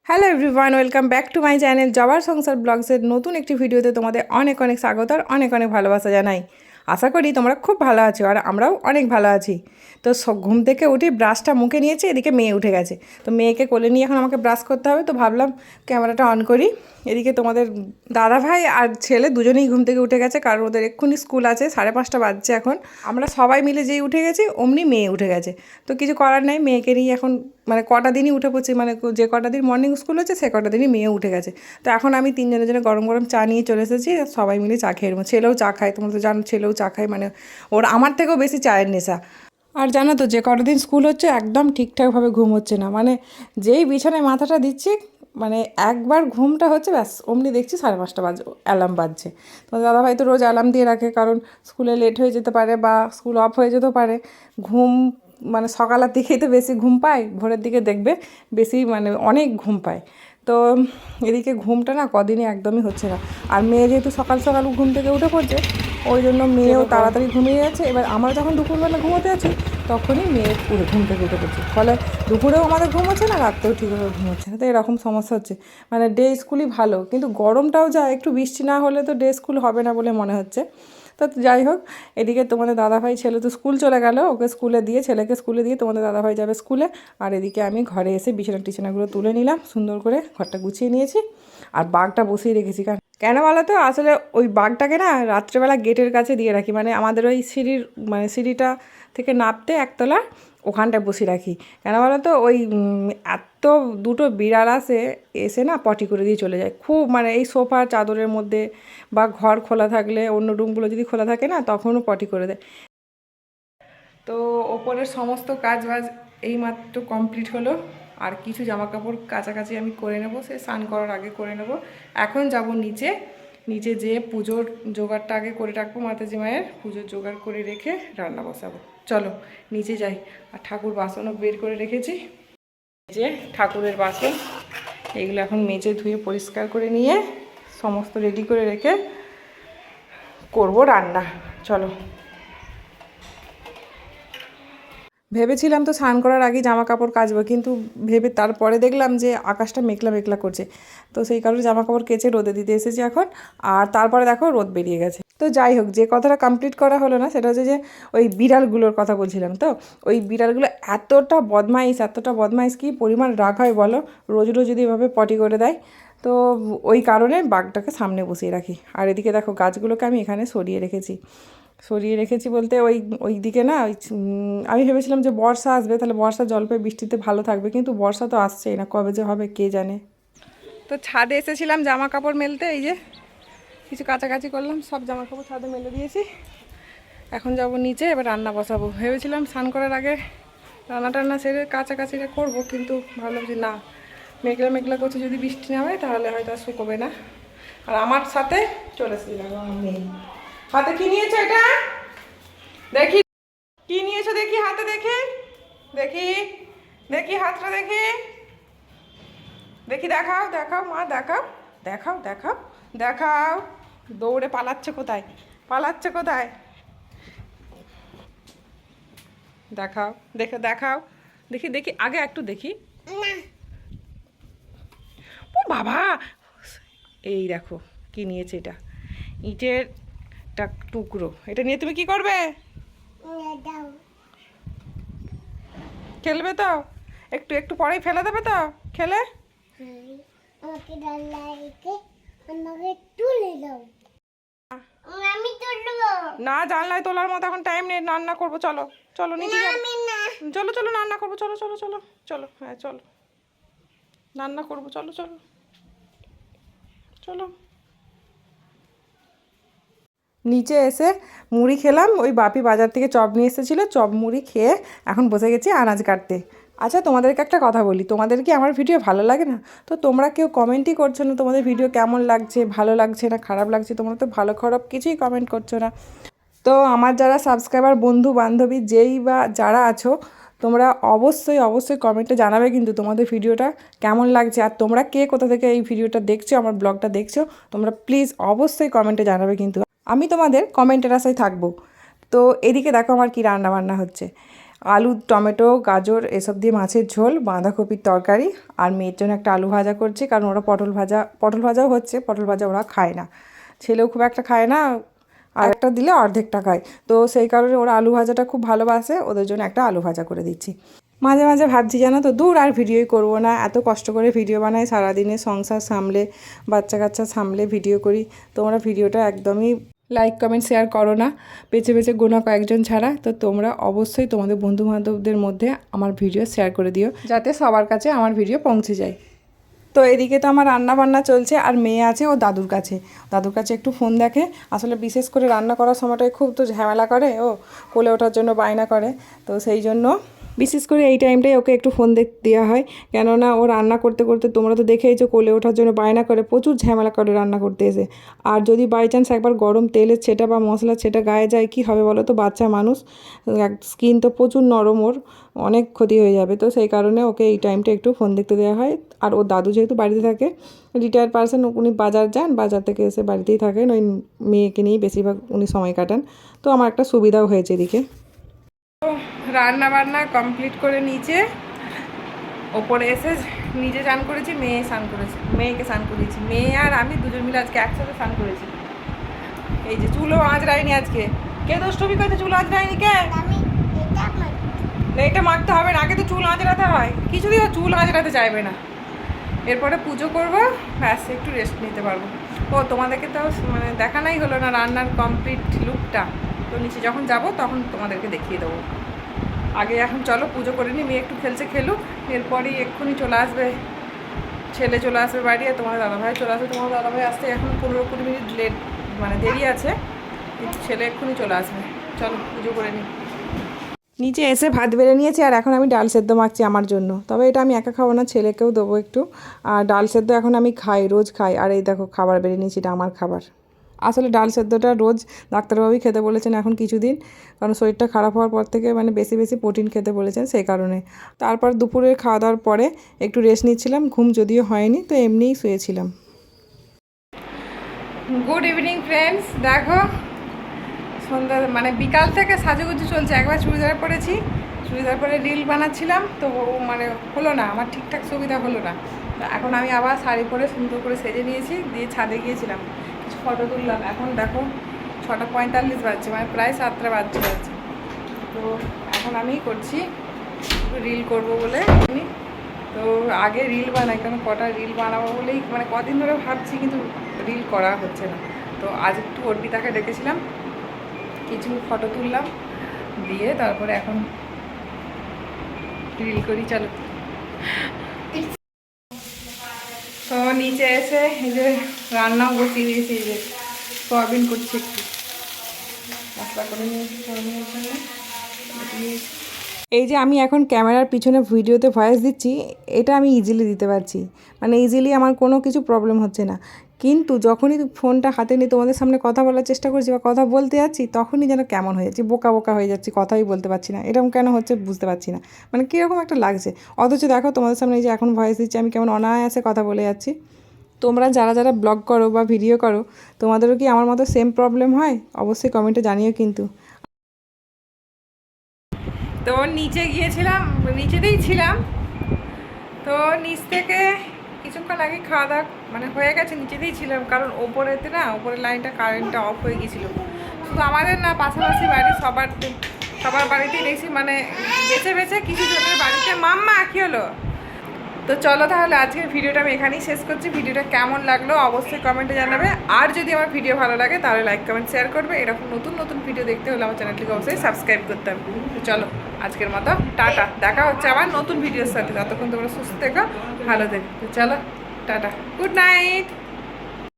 Hello everyone, welcome back to my channel জবার সংসার ব্লগসের নতুন একটি ভিডিওতে তোমাদের অনেক অনেক স্বাগত আর অনেক অনেক ভালোবাসা জানাই। আশা করি তোমরা খুব ভালো আছো আর আমরাও অনেক ভালো আছি। তো ঘুম থেকে উঠে ব্রাশটা মুখে নিয়েছি, এদিকে মেয়ে উঠে গেছে। তো মেয়েকে কোলে নিয়ে এখন আমাকে ব্রাশ করতে হবে, তো ভাবলাম ক্যামেরাটা অন করি। এদিকে তোমাদের দাদাভাই আর ছেলে দুজনেই ঘুম থেকে উঠে গেছে, কারণ ওদের এক্ষুনি স্কুল আছে, 5:30 বাজছে এখন। আমরা সবাই মিলে যেই উঠে গেছি অমনি মেয়ে উঠে গেছে। তো কিছু করার নেই, মেয়েকে নিয়ে এখন মানে কটা দিনই উঠে পড়ছি, মানে যে কটা দিন মর্নিং স্কুল হচ্ছে সে কটা দিনই মেয়ে উঠে গেছে। তো এখন আমি তিনজনের জন্য গরম গরম চা নিয়ে চলে এসেছি, সবাই মিলে চা খেয়ে নেবো। ছেলেও চা খায়, তোমরা তো জানো ছেলেও চা খায়, মানে ওর আমার থেকেও বেশি চায়ের নেশা। আর জানো তো যে কটা দিন স্কুল হচ্ছে একদম ঠিকঠাকভাবে ঘুম হচ্ছে না, মানে যেই বিছানায় মাথাটা দিচ্ছি মানে একবার ঘুমটা হচ্ছে ব্যাস অমনি দেখছি 5:30 বাজে অ্যালার্ম বাজছে। তো দাদাভাই তো রোজ অ্যালার্ম দিয়ে রাখে, কারণ স্কুলে লেট হয়ে যেতে পারে বা স্কুল অফ হয়ে যেতে পারে। ঘুম মানে সকালের দিকেই তো বেশি ঘুম পায়, ভোরের দিকে দেখবে বেশি মানে অনেক ঘুম পায়। তো এদিকে ঘুমটা না কদিনই একদমই হচ্ছে না। আর মেয়ে যেহেতু সকাল সকাল ঘুম থেকে উঠে পড়ছে, ওই জন্য মেয়েও তাড়াতাড়ি ঘুমিয়ে যাচ্ছে। এবার আমরা যখন দুপুরবেলা ঘুমোতে আছি তখনই মেয়ে ঘুম থেকে উঠে পড়ছে, ফলে দুপুরেও আমাদের ঘুম হচ্ছে না, রাত্রেও ঠিকভাবে ঘুম হচ্ছে না। তো এরকম সমস্যা হচ্ছে। মানে ডে স্কুলই ভালো, কিন্তু গরমটাও যায়, একটু বৃষ্টি না হলে তো ডে স্কুল হবে না বলে মনে হচ্ছে। তো যাই হোক, এদিকে তোমাদের দাদাভাই ছেলে তো স্কুল চলে গেল, ওকে স্কুলে দিয়ে ছেলেকে স্কুলে দিয়ে তোমাদের দাদাভাই যাবে স্কুলে। আর এদিকে আমি ঘরে এসে বিছানা টিছানাগুলো তুলে নিলাম, সুন্দর করে ঘরটা গুছিয়ে নিয়েছি আর বাগটা বসিয়ে রেখেছি। কারণ কেন বলো তো, আসলে ওই বাগটাকে না রাত্রেবেলা গেটের কাছে দিয়ে রাখি, মানে আমাদের ওই সিঁড়িটা থেকে নামতে একতলা ওখানটায় বসিয়ে রাখি। কেন বলো তো, ওই এত দুটো বিড়াল এসে না পটি করে দিয়ে চলে যায় খুব, মানে এই সোফার চাদরের মধ্যে বা ঘর খোলা থাকলে অন্য রুমগুলো যদি খোলা থাকে না তখনও পটি করে দেয়। তো ওপরের সমস্ত কাজ বাজ এইমাত্র কমপ্লিট হলো, আর কিছু জামা কাপড় কাছাকাছি আমি করে নেব, সে স্নান করার আগে করে নেব। এখন যাব নিচে, নিচে যেয়ে পুজোর জোগাড়টা আগে করে রাখবো, মাতাজি মায়ের পুজোর জোগাড় করে রেখে রান্না বসাবো। চলো নিচে যাই। আর ঠাকুর বাসনও বের করে রেখেছি, যে ঠাকুরের বাসন এইগুলো এখন মেজে ধুয়ে পরিষ্কার করে নিয়ে সমস্ত রেডি করে রেখে করব রান্না। চলো। ভেবেছিলাম তো স্নান করার আগে জামা কাপড় কাচবো, কিন্তু ভেবে তারপরে দেখলাম যে আকাশটা মেঘলা মেঘলা করছে, তো সেই কারণে জামা কাপড় কেচে রোদে দিতে এসেছি এখন। আর তারপরে দেখো রোদ বেরিয়ে গেছে। তো যাই হোক, যে কথাটা কমপ্লিট করা হলো না সেটা হচ্ছে যে ওই বিড়ালগুলোর কথা বলছিলাম। তো ওই বিড়ালগুলো এতটা বদমাইশ কি পরিমাণ রাগ হয় বলো, রোজ রোজ যদি এভাবে পটি করে দেয়। তো ওই কারণে বাঘটাকে সামনে বসিয়ে রাখি। আর এদিকে দেখো গাছগুলোকে আমি এখানে সরিয়ে রেখেছি বলতে ওই দিকে না আমি ভেবেছিলাম যে বর্ষা আসবে, তাহলে বর্ষা জল পেয়ে বৃষ্টিতে ভালো থাকবে, কিন্তু বর্ষা তো আসছেই না, কবে যে হবে কে জানে। তো ছাদে এসেছিলাম জামা কাপড় মেলতে, এই যে কিছু কাছাকাছি করলাম, সব জামা কাপড় ছাদে মেলে দিয়েছি। এখন যাব নিচে, এবার রান্না বসাবো। ভেবেছিলাম স্নান করার আগে রান্না সেরে কাছাকাছিটা করবো, কিন্তু ভাবলাম যে না, মেঘলা মেঘলা করছে, যদি বৃষ্টি না হয় তাহলে হয়তো আর শুকোবে না। আর আমার সাথে চলে এসেছিলাম আমার মেয়ে। হাতে কি নিয়েছো এটা দেখি, কি নিয়েছো দেখি, হাতে দেখি দেখি দেখি হাতটা দেখি দেখি, দেখাও দেখাও মা, দেখাও দেখাও দেখাও দেখাও। দৌড়ে পালাচ্ছে কোথায়, দেখাও দেখাও দেখি দেখি, আগে একটু দেখি। ও বাবা, এই দেখো কি নিয়েছে, এটা ইটের টুকরো। এটা নিয়ে তুমি কি করবে? খেলবে তো? একটু একটু পরেই ফেলে দেবে তো খেলে? না, জানলায় তোলার মতো এখন টাইম নেই, রান্না করবো। চলো চলো নিচে চলো চলো রান্না করবো, চলো চলো চলো চলো, হ্যাঁ চলো রান্না করবো, চলো চলো চলো। নিচে এসে মুড়ি খেলাম, ওই বাপি বাজার থেকে চপ নিয়ে এসেছিলো, চপ মুড়ি খেয়ে এখন বসে গেছি আনাজ কাটতে। আচ্ছা তোমাদেরকে একটা কথা বলি, তোমাদের কি আমার ভিডিও ভালো লাগে না? তো তোমরা কেউ কমেন্টই করছো না, তোমাদের ভিডিও কেমন লাগছে, ভালো লাগছে না খারাপ লাগছে, তোমরা তো ভালো খারাপ কিছুই কমেন্ট করছো না। তো আমার যারা সাবস্ক্রাইবার বন্ধু বান্ধবী যেই বা যারা আছো, তোমরা অবশ্যই অবশ্যই কমেন্টে জানাবে কিন্তু তোমাদের ভিডিওটা কেমন লাগছে। আর তোমরা কে কোথা থেকে এই ভিডিওটা দেখছো, আমার ব্লগটা দেখছো, তোমরা প্লিজ অবশ্যই কমেন্টে জানাবে কিন্তু, আমি তোমাদের কমেন্টের আশায় থাকবো। তো এদিকে দেখো আমার কি রান্না বান্না হচ্ছে। আলু, টমেটো, গাজর এসব দিয়ে মাছের ঝোল, বাঁধাকপির তরকারি, আর মেয়ের জন্য একটা আলু ভাজা করছি, কারণ ওরা পটল ভাজাও হচ্ছে, পটল ভাজা ওরা খায় না, ছেলেও খুব একটা খায় না, আর একটা দিলে অর্ধেকটা খায়, তো সেই কারণে ওরা আলু ভাজাটা খুব ভালোবাসে, ওদের জন্য একটা আলু ভাজা করে দিচ্ছি। মাঝে মাঝে ভাবছি জানো তো, দূর আর ভিডিওই করবো না, এত কষ্ট করে ভিডিও বানাই, সারাদিনে সংসার সামলে বাচ্চা কাচ্চা সামলে ভিডিও করি, তোমরা ভিডিওটা একদমই লাইক কমেন্ট শেয়ার করো না, বেছে বেছে গোনা কয়েকজন ছাড়া। তো তোমরা অবশ্যই তোমাদের বন্ধুবান্ধবদের মধ্যে আমার ভিডিও শেয়ার করে দিও, যাতে সবার কাছে আমার ভিডিও পৌঁছে যায়। তো এদিকে তো আমার রান্না বান্না চলছে, আর মেয়ে আছে ও দাদুর কাছে একটু ফোন দেখে। আসলে বিশেষ করে রান্না করার সময়টায় খুব তো ঝামেলা করে, ও কোলে ওঠার জন্য বায়না করে, তো সেই জন্য বিশেষ করে এই টাইমটাই ওকে একটু ফোন দেওয়া হয়, কেননা ও রান্না করতে করতে তোমরা তো দেখেইছো কোলে ওঠার জন্য বায়না করে, প্রচুর ঝামেলা করে রান্না করতে এসে। আর যদি বাই চান্স একবার গরম তেলের ছেটা বা মশলার ছেটা গায়ে যায়, কী হবে বলো তো, বাচ্চা মানুষ, স্কিন তো প্রচুর নরম, ওর অনেক ক্ষতি হয়ে যাবে। তো সেই কারণে ওকে এই টাইমটা একটু ফোন দেখতে দেওয়া হয়। আর ওর দাদু যেহেতু বাড়িতে থাকে, রিটায়ার্ড পারসন, উনি বাজার যান, বাজার থেকে এসে বাড়িতেই থাকেন, ওই মেয়েকে নিয়েই বেশিরভাগ উনি সময় কাটান, তো আমার একটা সুবিধাও হয়েছে এদিকে। রান্না বান্না কমপ্লিট করে নিচে ওপরে এসে নিজে স্নান করেছি, মেয়ে স্নান করেছে, মেয়েকে স্নান করেছি, মেয়ে আর আমি দুজন মিলে আজকে একসাথে স্নান করেছি। এই যে চুলও আঁচড়ায়নি আজকে, কে দুষ্টুমি করছে, চুল আঁচড়ায়নি কে? এটা মাখতে হবে না, আগে তো চুল আঁচড়াতে হয়, কিছুদিন চুল আঁচড়াতে চাইবে না। এরপরে পুজো করবো, ব্যাস একটু রেস্ট নিতে পারবো। ও তোমাদেরকে তো মানে দেখানোই হলো না রান্নার কমপ্লিট লুকটা, তো নিচে যখন যাব তখন তোমাদেরকে দেখিয়ে দেবো। আগে এখন চলো পুজো করে নিই, মেয়ে একটু খেলছে খেলুক, এরপরই এক্ষুনি চলে আসবে ছেলে, চলে আসবে বাড়ি, আর তোমার দাদাভাই চলে আসবে। তোমার দাদাভাই আসতে এখন 15-20 মিনিট লেট, মানে দেরি আছে, কিন্তু ছেলে এক্ষুনি চলে আসবে। চলো পুজো করে নিই। নিচে এসে ভাত বেড়ে নিয়েছি, আর এখন আমি ডাল সেদ্ধ মাখছি আমার জন্য, তবে এটা আমি একা খাবো না, ছেলেকেও দেবো একটু। আর ডাল সেদ্ধ এখন আমি খাই, রোজ খাই। আর এই দেখো খাবার বেড়ে নিয়েছি, এটা আমার খাবার। আসলে ডাল সেদ্ধটা রোজ ডাক্তারবাবুই খেতে বলেছেন এখন কিছুদিন, কারণ শরীরটা খারাপ হওয়ার পর থেকে মানে বেশি বেশি প্রোটিন খেতে বলেছেন, সেই কারণে। তারপর দুপুরের খাওয়া দাওয়ার পরে একটু রেস্ট নিচ্ছিলাম, ঘুম যদিও হয়নি, তো এমনিই শুয়েছিলাম। গুড ইভিনিং ফ্রেন্ডস, দেখো সন্ধ্যা মানে বিকাল থেকে সাজুগুজু চলছে। একবার চুড়িদার পরেছি, চুড়িদার পরে রিল বানাচ্ছিলাম, তো মানে হলো না, আমার ঠিকঠাক সুবিধা হলো না। এখন আমি আবার শাড়ি পরে সুন্দর করে সেজে নিয়েছি, দিয়ে ছাদে গিয়েছিলাম, কিছু ফটো তুললাম। এখন দেখো 6:45 বাজছে, মানে প্রায় 7টা বাজছে। তো এখন আমি করছি রিল করব বলে, তো আগে রিল বানাই, কারণ কটা রিল বানাবো বলেই মানে কদিন ধরে ভাবছি, কিন্তু রিল করা হচ্ছে না। তো আজ একটু অর্পিতাকে ডেকেছিলাম, কিছু ফটো তুললাম, দিয়ে তারপরে এখন রিল করি। চলো। তো নিচে এসে এই যে রান্নাও বসিয়ে দিয়েছি, এই যে সোয়াবিন করছি, একটু মশলা করে নিয়েছি সোয়াবিনের জন্য। এই যে আমি এখন ক্যামেরার পিছনে ভিডিওতে ভয়েস দিচ্ছি, এটা আমি ইজিলি দিতে পারছি, মানে ইজিলি আমার কোনো কিছু প্রবলেম হচ্ছে না। কিন্তু যখনই ফোনটা হাতে নিয়ে তোমাদের সামনে কথা বলার চেষ্টা করছি বা কথা বলতে যাচ্ছি, তখনই যেন কেমন হয়ে যাচ্ছি, বোকা বোকা হয়ে যাচ্ছি, কথাই বলতে পারছি না। এরকম কেন হচ্ছে বুঝতে পারছি না, মানে কীরকম একটা লাগছে। অথচ দেখো তোমাদের সামনে এই যে এখন ভয়েস দিচ্ছি, আমি কেমন অনায়াসে কথা বলে যাচ্ছি। তোমরা যারা যারা ব্লগ করো বা ভিডিও করো, তোমাদেরও কি আমার মতো সেম প্রবলেম হয়? অবশ্যই কমেন্টে জানিও কিন্তু। তো নিচে গিয়েছিলাম, নিচেতেই ছিলাম, তো নিচ থেকে কিছুক্ষণ আগে খাওয়া দাওয়া মানে হয়ে গেছে, নিচেতেই ছিলাম, কারণ ওপরেতে না, ওপরের লাইনটা কারেন্টটা অফ হয়ে গিয়েছিলো। শুধু আমাদের না, পাশাপাশি বাড়ি সবার বাড়িতেই দেখছি, মানে বেছে বেছে কিছু জনের বাড়িতে। মাম্মা কী হলো? তো চলো তাহলে আজকের ভিডিওটা আমি এখানেই শেষ করছি। ভিডিওটা কেমন লাগলো অবশ্যই কমেন্টে জানাবে, আর যদি আমার ভিডিও ভালো লাগে তাহলে লাইক কমেন্ট শেয়ার করবে। এরকম নতুন নতুন ভিডিও দেখতে হলে আমার চ্যানেলটিকে অবশ্যই সাবস্ক্রাইব করতে হবে। তো চলো আজকের মতো টাটা, দেখা হচ্ছে আবার নতুন ভিডিওর সাথে। ততক্ষণ তোমরা সুস্থ থেকো, ভালো থেকো। তো চলো টাটা, গুড নাইট।